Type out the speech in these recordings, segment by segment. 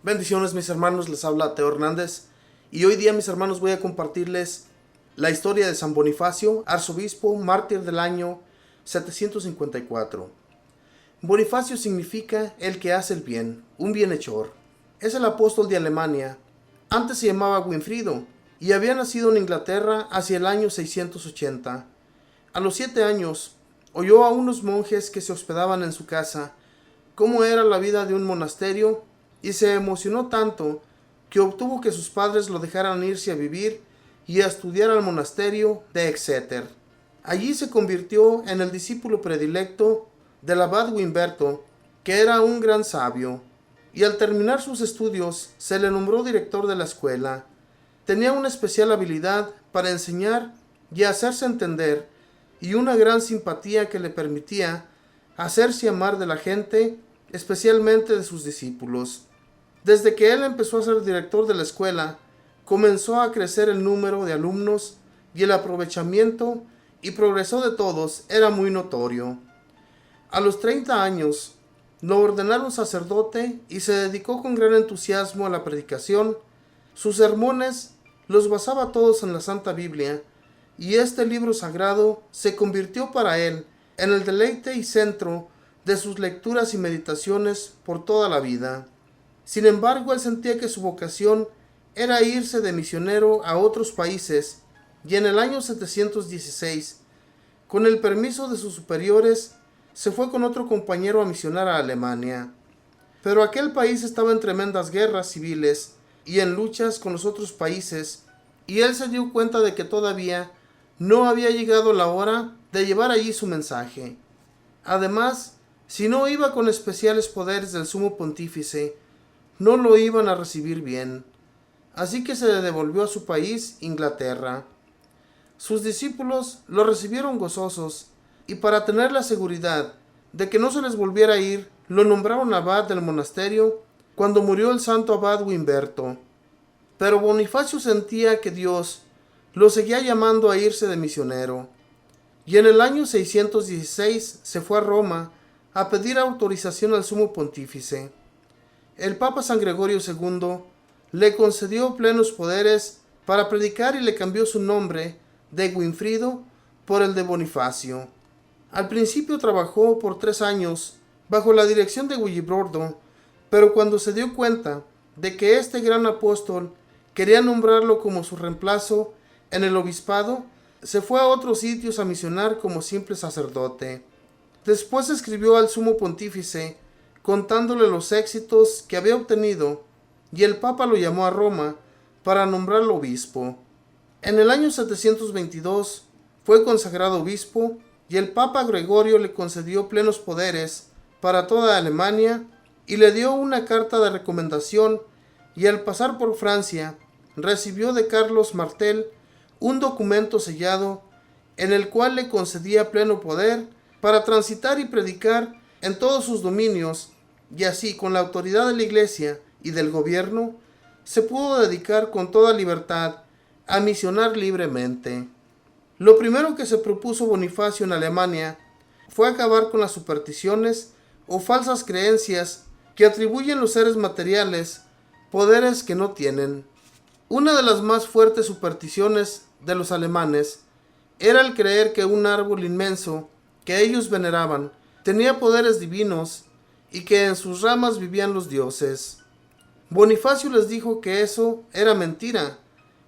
Bendiciones mis hermanos, les habla Teo Hernández y hoy día mis hermanos voy a compartirles la historia de San Bonifacio, arzobispo, mártir del año 754. Bonifacio significa el que hace el bien, un bienhechor. Es el apóstol de Alemania. Antes se llamaba Winfrido y había nacido en Inglaterra hacia el año 680. A los 7 años oyó a unos monjes que se hospedaban en su casa cómo era la vida de un monasterio y se emocionó tanto que obtuvo que sus padres lo dejaran irse a vivir y a estudiar al monasterio de Exeter. Allí se convirtió en el discípulo predilecto del abad Wimberto, que era un gran sabio, y al terminar sus estudios se le nombró director de la escuela. Tenía una especial habilidad para enseñar y hacerse entender, y una gran simpatía que le permitía hacerse amar de la gente, especialmente de sus discípulos. Desde que él empezó a ser director de la escuela, comenzó a crecer el número de alumnos y el aprovechamiento y progreso de todos era muy notorio. A los 30 años, lo ordenaron sacerdote y se dedicó con gran entusiasmo a la predicación. Sus sermones los basaba todos en la Santa Biblia, y este libro sagrado se convirtió para él en el deleite y centro de sus lecturas y meditaciones por toda la vida. Sin embargo, él sentía que su vocación era irse de misionero a otros países, y en el año 716, con el permiso de sus superiores, se fue con otro compañero a misionar a Alemania. Pero aquel país estaba en tremendas guerras civiles y en luchas con los otros países, y él se dio cuenta de que todavía no había llegado la hora de llevar allí su mensaje. Además, si no iba con especiales poderes del sumo pontífice, no lo iban a recibir bien. Así que se devolvió a su país, Inglaterra. Sus discípulos lo recibieron gozosos, y para tener la seguridad de que no se les volviera a ir, lo nombraron abad del monasterio cuando murió el santo abad Wimberto. Pero Bonifacio sentía que Dios lo seguía llamando a irse de misionero, y en el año 616 se fue a Roma a pedir autorización al sumo pontífice. El Papa San Gregorio II le concedió plenos poderes para predicar y le cambió su nombre de Winfrido por el de Bonifacio. Al principio trabajó por 3 años bajo la dirección de Willibrordo, pero cuando se dio cuenta de que este gran apóstol quería nombrarlo como su reemplazo en el obispado, se fue a otros sitios a misionar como simple sacerdote. Después escribió al sumo pontífice contándole los éxitos que había obtenido, y el Papa lo llamó a Roma para nombrarlo obispo. En el año 722 fue consagrado obispo, y el Papa Gregorio le concedió plenos poderes para toda Alemania y le dio una carta de recomendación, y al pasar por Francia recibió de Carlos Martel un documento sellado en el cual le concedía pleno poder para transitar y predicar en todos sus dominios, y así con la autoridad de la Iglesia y del gobierno se pudo dedicar con toda libertad a misionar libremente. Lo primero que se propuso Bonifacio en Alemania fue acabar con las supersticiones o falsas creencias que atribuyen los seres materiales poderes que no tienen. Una de las más fuertes supersticiones de los alemanes era el creer que un árbol inmenso que ellos veneraban tenía poderes divinos y que en sus ramas vivían los dioses. Bonifacio les dijo que eso era mentira,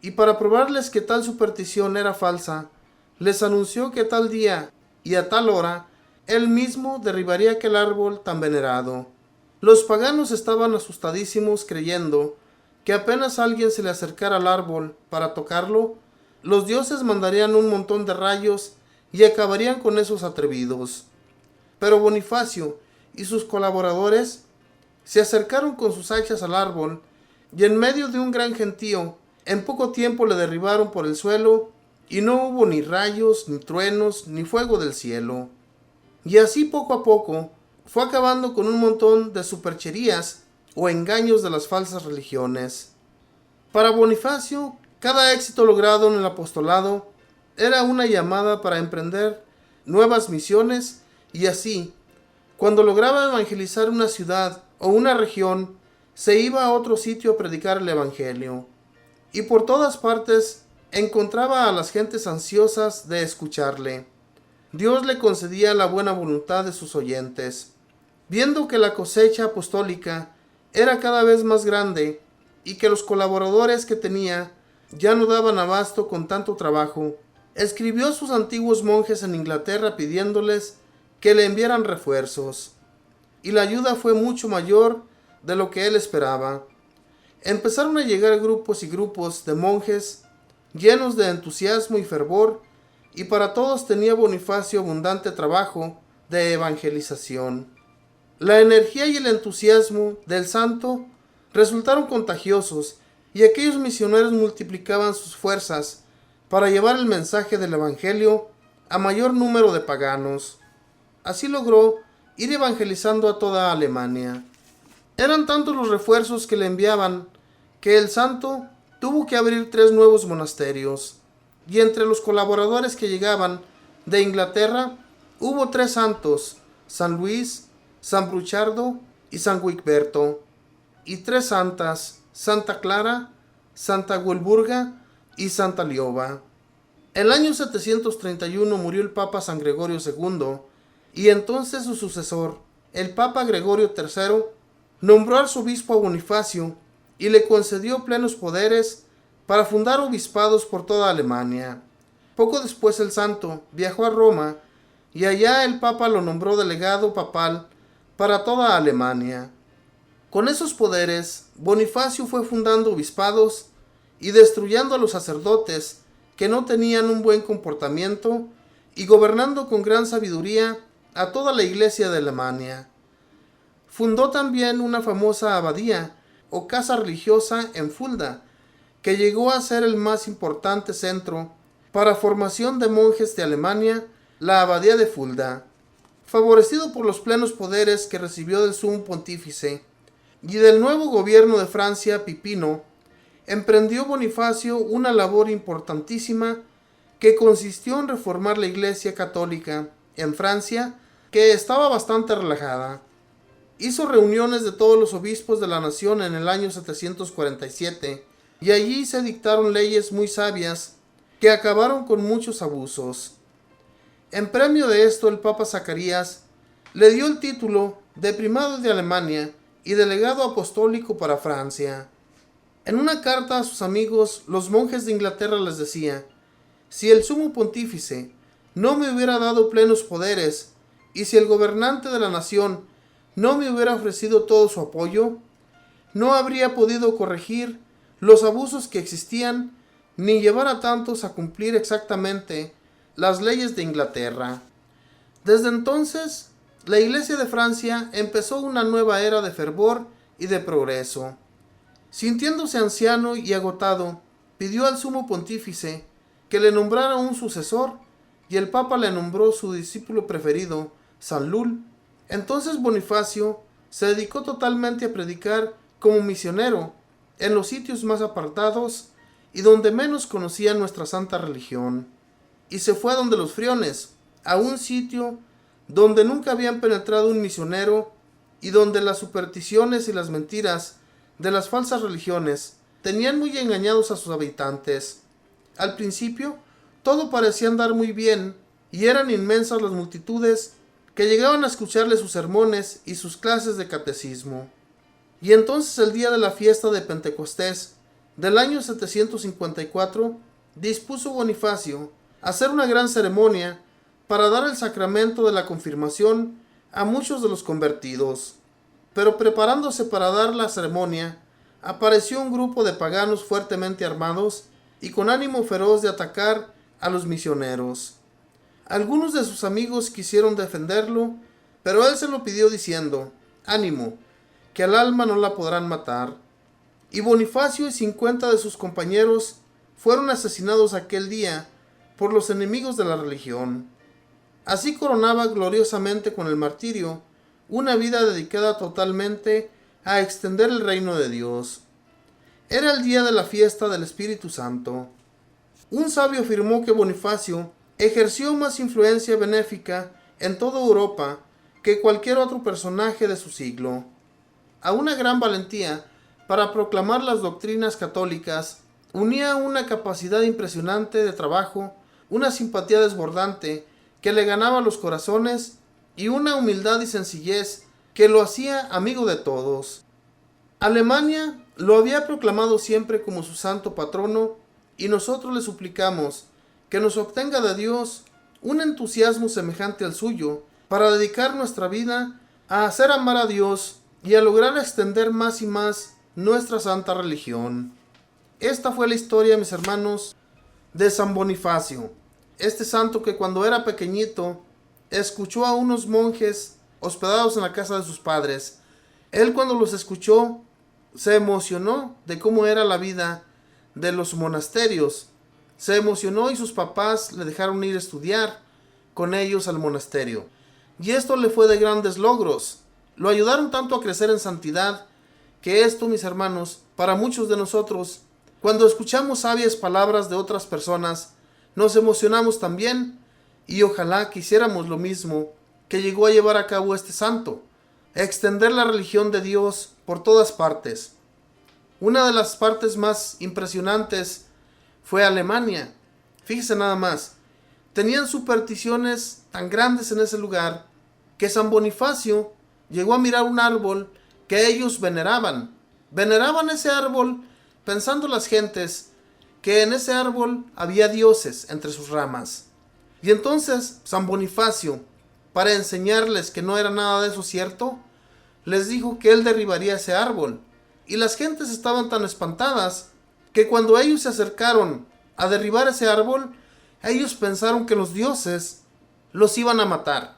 y para probarles que tal superstición era falsa, les anunció que tal día y a tal hora él mismo derribaría aquel árbol tan venerado. Los paganos estaban asustadísimos creyendo que apenas alguien se le acercara al árbol para tocarlo, los dioses mandarían un montón de rayos y acabarían con esos atrevidos. Pero Bonifacio y sus colaboradores se acercaron con sus hachas al árbol, y en medio de un gran gentío, en poco tiempo le derribaron por el suelo, y no hubo ni rayos, ni truenos, ni fuego del cielo. Y así poco a poco fue acabando con un montón de supercherías o engaños de las falsas religiones. Para Bonifacio, cada éxito logrado en el apostolado era una llamada para emprender nuevas misiones, y así, cuando lograba evangelizar una ciudad o una región, se iba a otro sitio a predicar el Evangelio, y por todas partes encontraba a las gentes ansiosas de escucharle. Dios le concedía la buena voluntad de sus oyentes. Viendo que la cosecha apostólica era cada vez más grande y que los colaboradores que tenía ya no daban abasto con tanto trabajo, escribió a sus antiguos monjes en Inglaterra pidiéndoles que le enviaran refuerzos, y la ayuda fue mucho mayor de lo que él esperaba. Empezaron a llegar grupos y grupos de monjes llenos de entusiasmo y fervor, y para todos tenía Bonifacio abundante trabajo de evangelización. La energía y el entusiasmo del santo resultaron contagiosos, y aquellos misioneros multiplicaban sus fuerzas para llevar el mensaje del Evangelio a mayor número de paganos. Así logró ir evangelizando a toda Alemania. Eran tantos los refuerzos que le enviaban que el santo tuvo que abrir 3 nuevos monasterios, y entre los colaboradores que llegaban de Inglaterra hubo 3 santos: San Luis, San Bruchardo y San Wigberto, y 3 santas: Santa Clara, Santa Walburga y Santa Lioba. El año 731 murió el Papa San Gregorio II, y entonces su sucesor, el Papa Gregorio III, nombró arzobispo a Bonifacio y le concedió plenos poderes para fundar obispados por toda Alemania. Poco después el santo viajó a Roma, y allá el Papa lo nombró delegado papal para toda Alemania. Con esos poderes, Bonifacio fue fundando obispados y destruyendo a los sacerdotes que no tenían un buen comportamiento, y gobernando con gran sabiduría a toda la iglesia de Alemania. Fundó también una famosa abadía o casa religiosa en Fulda, que llegó a ser el más importante centro para formación de monjes de Alemania, la abadía de Fulda. Favorecido por los plenos poderes que recibió del sumo pontífice y del nuevo gobierno de Francia, Pipino, emprendió Bonifacio una labor importantísima que consistió en reformar la Iglesia católica en Francia, que estaba bastante relajada. Hizo reuniones de todos los obispos de la nación en el año 747, y allí se dictaron leyes muy sabias que acabaron con muchos abusos. En premio de esto, el Papa Zacarías le dio el título de primado de Alemania y delegado apostólico para Francia. En una carta a sus amigos, los monjes de Inglaterra les decía: si el sumo pontífice no me hubiera dado plenos poderes, y si el gobernante de la nación no me hubiera ofrecido todo su apoyo, no habría podido corregir los abusos que existían, ni llevar a tantos a cumplir exactamente las leyes de Inglaterra. Desde entonces, la Iglesia de Francia empezó una nueva era de fervor y de progreso. Sintiéndose anciano y agotado, pidió al sumo pontífice que le nombrara un sucesor, y el Papa le nombró su discípulo preferido, San Lul. Entonces Bonifacio se dedicó totalmente a predicar como misionero en los sitios más apartados y donde menos conocían nuestra santa religión, y se fue a donde los friones, a un sitio donde nunca habían penetrado un misionero, y donde las supersticiones y las mentiras de las falsas religiones tenían muy engañados a sus habitantes. Al principio todo parecía andar muy bien, y eran inmensas las multitudes que llegaban a escucharle sus sermones y sus clases de catecismo. Y entonces, el día de la fiesta de Pentecostés del año 754, dispuso Bonifacio hacer una gran ceremonia para dar el sacramento de la confirmación a muchos de los convertidos. Pero preparándose para dar la ceremonia, apareció un grupo de paganos fuertemente armados y con ánimo feroz de atacar a los misioneros. Algunos de sus amigos quisieron defenderlo, pero él se lo pidió diciendo: ánimo, que al alma no la podrán matar. Y Bonifacio y 50 de sus compañeros fueron asesinados aquel día por los enemigos de la religión. Así coronaba gloriosamente con el martirio una vida dedicada totalmente a extender el reino de Dios. Era el día de la fiesta del Espíritu Santo. Un sabio afirmó que Bonifacio ejerció más influencia benéfica en toda Europa que cualquier otro personaje de su siglo. a una gran valentía para proclamar las doctrinas católicas, unía una capacidad impresionante de trabajo, una simpatía desbordante que le ganaba los corazones y una humildad y sencillez que lo hacía amigo de todos. Alemania lo había proclamado siempre como su santo patrono y nosotros le suplicamos que nos obtenga de Dios un entusiasmo semejante al suyo para dedicar nuestra vida a hacer amar a Dios y a lograr extender más y más nuestra santa religión. Esta fue la historia, mis hermanos, de San Bonifacio, este santo que cuando era pequeñito escuchó a unos monjes hospedados en la casa de sus padres. Él, cuando los escuchó, se emocionó de cómo era la vida de los monasterios. Se emocionó y sus papás le dejaron ir a estudiar con ellos al monasterio. Y esto le fue de grandes logros. Lo ayudaron tanto a crecer en santidad que esto, mis hermanos, para muchos de nosotros, cuando escuchamos sabias palabras de otras personas, nos emocionamos también y ojalá quisiéramos lo mismo que llegó a llevar a cabo este santo, extender la religión de Dios por todas partes. Una de las partes más impresionantes fue Alemania. Fíjese nada más, tenían supersticiones tan grandes en ese lugar que San Bonifacio llegó a mirar un árbol que ellos veneraban. Veneraban ese árbol pensando las gentes que en ese árbol había dioses entre sus ramas. Y entonces San Bonifacio, para enseñarles que no era nada de eso cierto, les dijo que él derribaría ese árbol. Y las gentes estaban tan espantadas que cuando ellos se acercaron a derribar ese árbol, ellos pensaron que los dioses los iban a matar,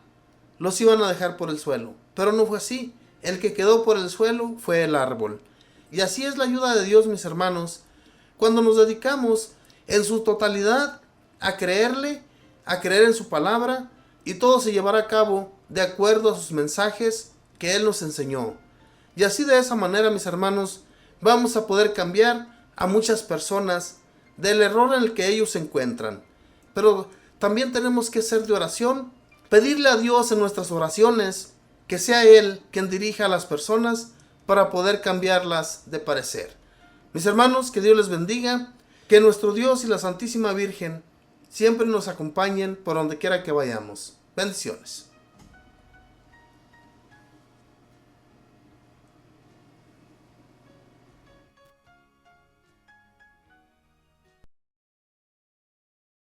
los iban a dejar por el suelo. Pero no fue así. El que quedó por el suelo fue el árbol. Y así es la ayuda de Dios, mis hermanos, cuando nos dedicamos en su totalidad a creerle, a creer en su palabra, y todo se llevará a cabo de acuerdo a sus mensajes que Él nos enseñó. Y así, de esa manera, mis hermanos, vamos a poder cambiar a muchas personas del error en el que ellos se encuentran. Pero también tenemos que ser de oración, pedirle a Dios en nuestras oraciones que sea Él quien dirija a las personas para poder cambiarlas de parecer. Mis hermanos, que Dios les bendiga, que nuestro Dios y la Santísima Virgen siempre nos acompañen por donde quiera que vayamos. Bendiciones.